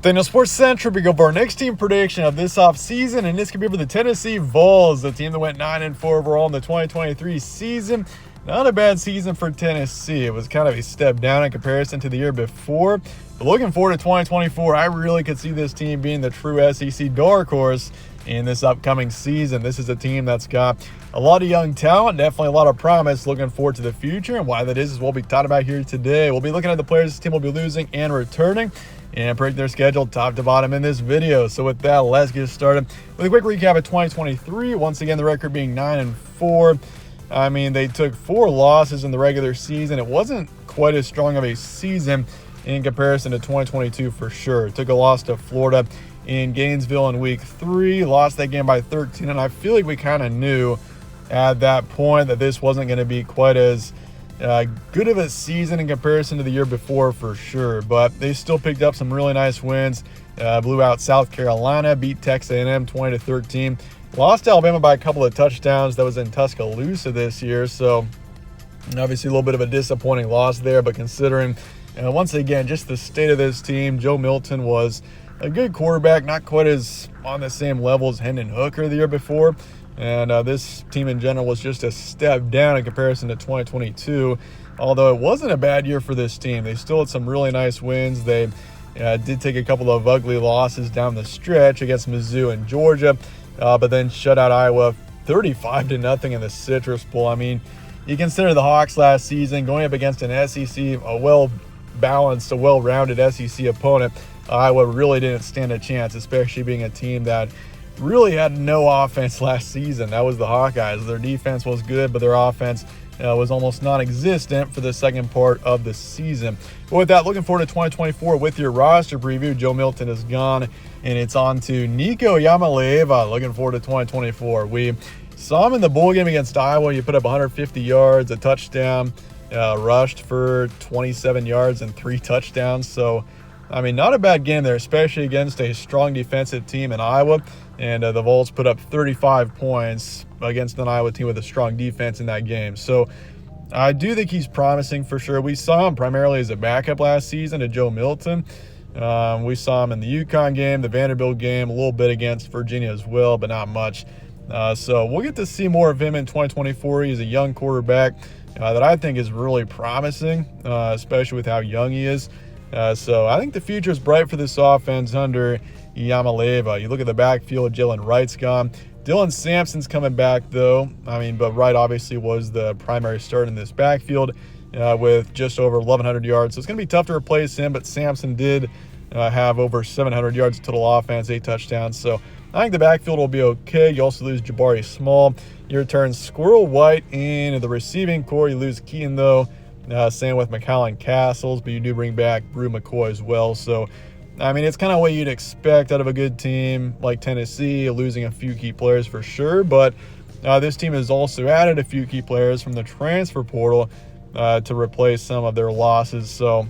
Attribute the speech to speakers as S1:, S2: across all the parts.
S1: Daniel Sports Central, we go for our next team prediction of this offseason, and this could be for the Tennessee Vols, the team that went 9-4 overall in the 2023 season. Not a bad season for Tennessee. It was kind of a step down in comparison to the year before. But looking forward to 2024, I really could see this team being the true SEC dark horse in this upcoming season. This is a team that's got a lot of young talent, definitely a lot of promise. Looking forward to the future, and why that is what we'll be talking about here today. We'll be looking at the players this team will be losing and returning, and predict their schedule top to bottom in this video. So with that, let's get started with a quick recap of 2023. Once again, the record being 9-4. I mean, they took 4 losses in the regular season. It wasn't quite as strong of a season in comparison to 2022 for sure. Took a loss to Florida in Gainesville in week 3, lost that game by 13, and I feel like we kind of knew at that point that this wasn't going to be quite as good of a season in comparison to the year before for sure. But they still picked up some really nice wins. Blew out South Carolina, beat Texas A&M 20-13, lost to Alabama by a couple of touchdowns. That was in Tuscaloosa this year, so obviously a little bit of a disappointing loss there. But considering once again just the state of this team, Joe Milton was a good quarterback, not quite as on the same level as Hendon Hooker the year before. And this team in general was just a step down in comparison to 2022. Although it wasn't a bad year for this team. They still had some really nice wins. They did take a couple of ugly losses down the stretch against Mizzou and Georgia, but then shut out Iowa 35-0 in the Citrus Bowl. I mean, you consider the Hawks last season going up against an SEC, a well-balanced, a well-rounded SEC opponent. Iowa really didn't stand a chance, especially being a team that really had no offense last season. That was the Hawkeyes. Their defense was good, but their offense was almost non-existent for the second part of the season. But with that, looking forward to 2024 with your roster preview. Joe Milton is gone, and it's on to Nico Iamaleava. Looking forward to 2024. We saw him in the bowl game against Iowa. He put up 150 yards, a touchdown, rushed for 27 yards and 3 touchdowns. So, I mean, not a bad game there, especially against a strong defensive team in Iowa. And the Vols put up 35 points against an Iowa team with a strong defense in that game. So I do think he's promising for sure. We saw him primarily as a backup last season to Joe Milton. We saw him in the UConn game, the Vanderbilt game, a little bit against Virginia as well, but not much. So we'll get to see more of him in 2024. He's a young quarterback that I think is really promising, especially with how young he is. So I think the future is bright for this offense under Iamaleava. You look at the backfield, Jalen Wright's gone. Dylan Sampson's coming back, though. I mean, but Wright obviously was the primary start in this backfield with just over 1,100 yards. So it's going to be tough to replace him, but Sampson did have over 700 yards of total offense, 8 touchdowns. So I think the backfield will be okay. You also lose Jabari Small. You return Squirrel White in the receiving core. You lose Keaton, though. Same with McCallan Castles, but you do bring back Brew McCoy as well. So, I mean, it's kind of what you'd expect out of a good team like Tennessee, losing a few key players for sure. But this team has also added a few key players from the transfer portal to replace some of their losses. So,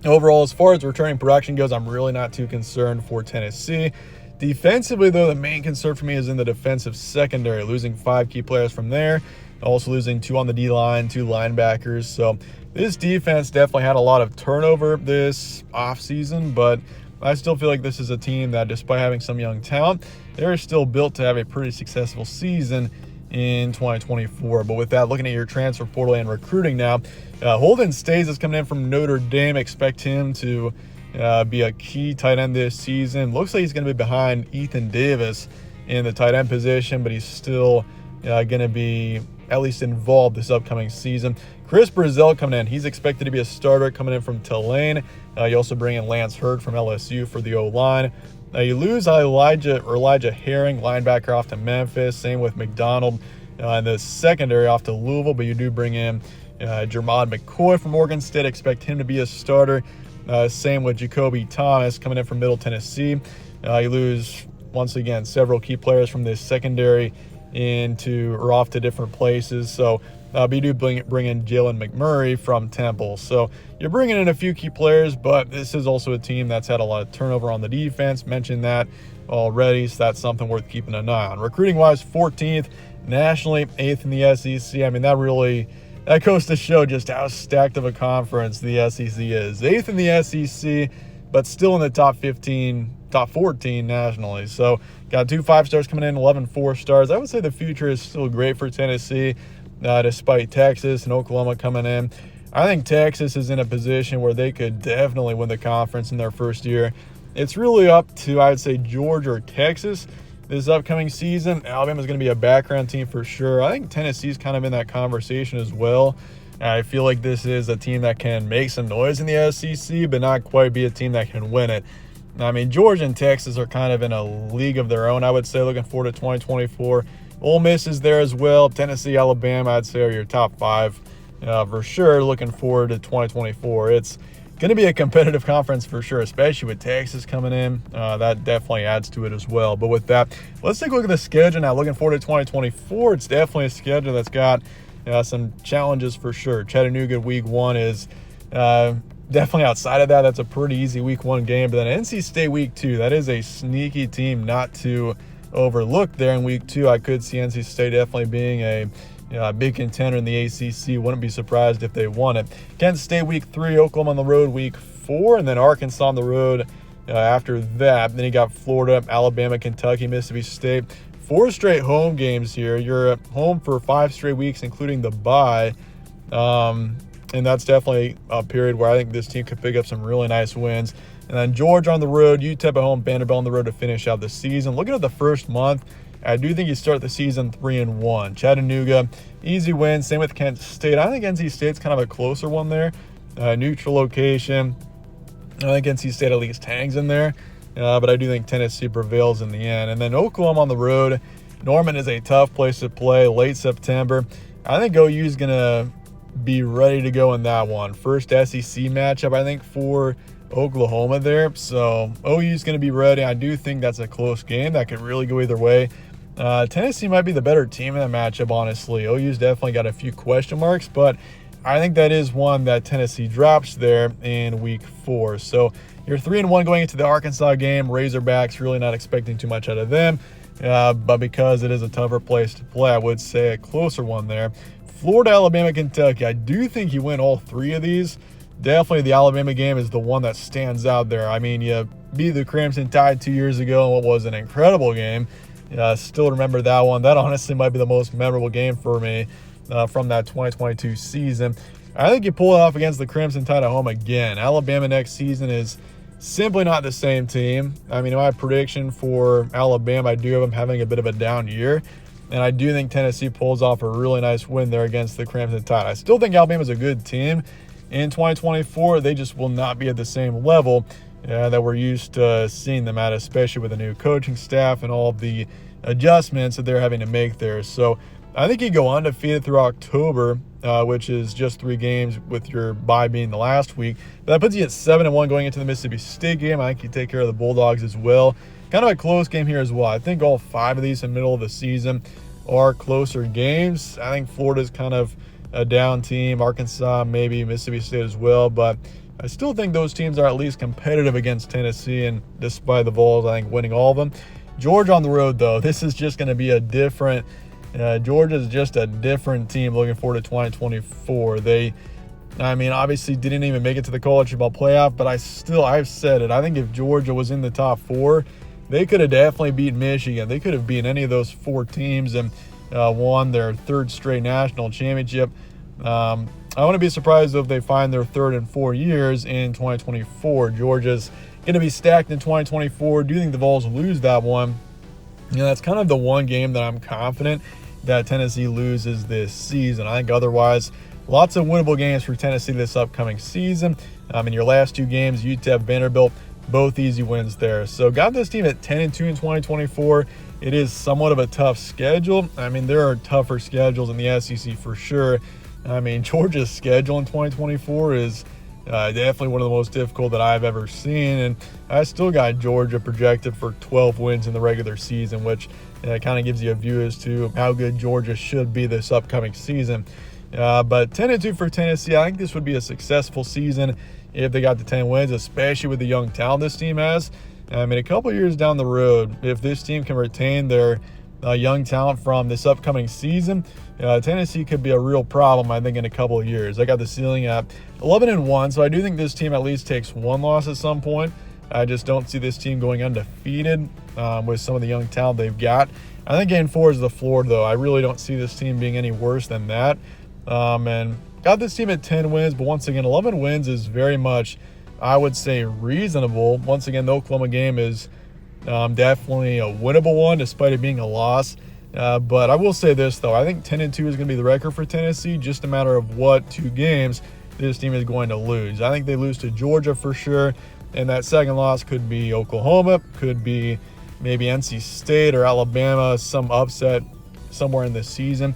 S1: overall, as far as returning production goes, I'm really not too concerned for Tennessee. Defensively, though, the main concern for me is in the defensive secondary, losing 5 key players from there. Also losing 2 on the D-line, 2 linebackers. So this defense definitely had a lot of turnover this offseason, but I still feel like this is a team that, despite having some young talent, they're still built to have a pretty successful season in 2024. But with that, looking at your transfer portal and recruiting now, Holden Staes is coming in from Notre Dame. Expect him to be a key tight end this season. Looks like he's going to be behind Ethan Davis in the tight end position, but he's still going to be at least involved this upcoming season. Chris Brazell coming in. He's expected to be a starter coming in from Tulane. You also bring in Lance Hurd from LSU for the O-line. You lose Elijah Herring, linebacker, off to Memphis. Same with McDonald in the secondary off to Louisville, but you do bring in Jermod McCoy from Oregon State. Expect him to be a starter. Same with Jacoby Thomas coming in from Middle Tennessee. You lose, once again, several key players from this secondary off to different places. So you do bring in Jalen McMurray from Temple. So you're bringing in a few key players, but this is also a team that's had a lot of turnover on the defense. Mentioned that already, so that's something worth keeping an eye on. Recruiting-wise, 14th nationally, 8th in the SEC. I mean, that goes to show just how stacked of a conference the SEC is. 8th in the SEC, but still in the top 15, top 14 nationally. So got 2 5-stars coming in, 11 4-stars. I would say the future is still great for Tennessee, despite Texas and Oklahoma coming in. I think Texas is in a position where they could definitely win the conference in their first year. It's really up to, I'd say, Georgia or Texas this upcoming season. Alabama's going to be a background team for sure. I think Tennessee's kind of in that conversation as well. I feel like this is a team that can make some noise in the SEC, but not quite be a team that can win it. I mean, Georgia and Texas are kind of in a league of their own, I would say, looking forward to 2024. Ole Miss is there as well. Tennessee, Alabama, I'd say, are your top 5 for sure. Looking forward to 2024. It's going to be a competitive conference for sure, especially with Texas coming in. That definitely adds to it as well. But with that, let's take a look at the schedule now. Looking forward to 2024. It's definitely a schedule that's got some challenges for sure. Chattanooga week 1 is definitely outside of that. That's a pretty easy week 1 game. But then NC State week 2, that is a sneaky team not to overlook there in week 2. I could see NC State definitely being a big contender in the ACC. Wouldn't be surprised if they won it. Kent State week 3, Oklahoma on the road week 4, and then Arkansas on the road after that. Then you got Florida, Alabama, Kentucky, Mississippi State. 4 straight home games here. You're at home for 5 straight weeks, including the bye. And that's definitely a period where I think this team could pick up some really nice wins. And then Georgia on the road, UTEP at home, Vanderbilt on the road to finish out the season. Looking at the first month, I do think you start the season 3-1. Chattanooga, easy win. Same with Kent State. I think NC State's kind of a closer one there. Neutral location. I think NC State at least hangs in there. But I do think Tennessee prevails in the end. And then Oklahoma on the road. Norman is a tough place to play late September. I think OU's going to be ready to go in that one. First SEC matchup, I think, for Oklahoma there. So OU's going to be ready. I do think that's a close game. That could really go either way. Tennessee might be the better team in that matchup, honestly. OU's definitely got a few question marks, but I think that is one that Tennessee drops there in week 4. So you're 3-1 going into the Arkansas game. Razorbacks, really not expecting too much out of them. But because it is a tougher place to play, I would say a closer one there. Florida, Alabama, Kentucky. I do think you win all 3 of these. Definitely the Alabama game is the one that stands out there. I mean, you beat the Crimson Tide 2 years ago in what was an incredible game. Still remember that one. That honestly might be the most memorable game for me from that 2022 season. I think you pull it off against the Crimson Tide at home again. Alabama next season is simply not the same team. I mean, my prediction for Alabama, I do have them having a bit of a down year. And I do think Tennessee pulls off a really nice win there against the Crimson Tide. I still think Alabama's a good team. In 2024, they just will not be at the same level that we're used to seeing them at, especially with the new coaching staff and all of the adjustments that they're having to make there. So I think you go undefeated through October, which is just 3 games with your bye being the last week. But that puts you at 7-1 going into the Mississippi State game. I think you take care of the Bulldogs as well. Kind of a close game here as well. I think all 5 of these in the middle of the season are closer games. I think Florida's kind of a down team. Arkansas, maybe Mississippi State as well. But I still think those teams are at least competitive against Tennessee. And despite the Vols, I think winning all of them. Georgia on the road, though. This is just going to be a different Georgia's just a different team looking forward to 2024. Obviously didn't even make it to the college football playoff, but I've said it. I think if Georgia was in the top 4, they could have definitely beaten Michigan. They could have beaten any of those 4 teams and won their 3rd straight national championship. I wouldn't be surprised if they find their 3rd in 4 years in 2024. Georgia's going to be stacked in 2024. Do you think the Vols lose that one? That's kind of the one game that I'm confident that Tennessee loses this season. I think otherwise, lots of winnable games for Tennessee this upcoming season. In your last 2 games, UTEP, Vanderbilt, both easy wins there. So got this team at 10-2 in 2024. It is somewhat of a tough schedule. There are tougher schedules in the SEC for sure. Georgia's schedule in 2024 is definitely one of the most difficult that I've ever seen. And I still got Georgia projected for 12 wins in the regular season, which kind of gives you a view as to how good Georgia should be this upcoming season. But 10-2 for Tennessee, I think this would be a successful season if they got to 10 wins, especially with the young talent this team has. A couple years down the road, if this team can retain their young talent from this upcoming season, Tennessee could be a real problem, I think, in a couple of years. I got the ceiling at 11-1, so I do think this team at least takes one loss at some point. I just don't see this team going undefeated with some of the young talent they've got. I think game 4 is the floor, though. I really don't see this team being any worse than that. And got this team at 10 wins, but once again, 11 wins is very much, I would say, reasonable. Once again, the Oklahoma game is definitely a winnable one, despite it being a loss. But I will say this, though. I think 10-2 is going to be the record for Tennessee, just a matter of what 2 games this team is going to lose. I think they lose to Georgia for sure, and that second loss could be Oklahoma, could be maybe NC State or Alabama, some upset somewhere in this season.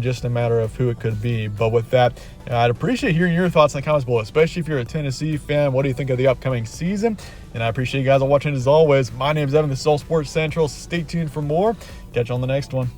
S1: Just a matter of who it could be. But with that, I'd appreciate hearing your thoughts in the comments below, especially if you're a Tennessee fan. What do you think of the upcoming season? And I appreciate you guys all watching as always. My name is Evan, this is All Sports Central. Stay tuned for more. Catch you on the next one.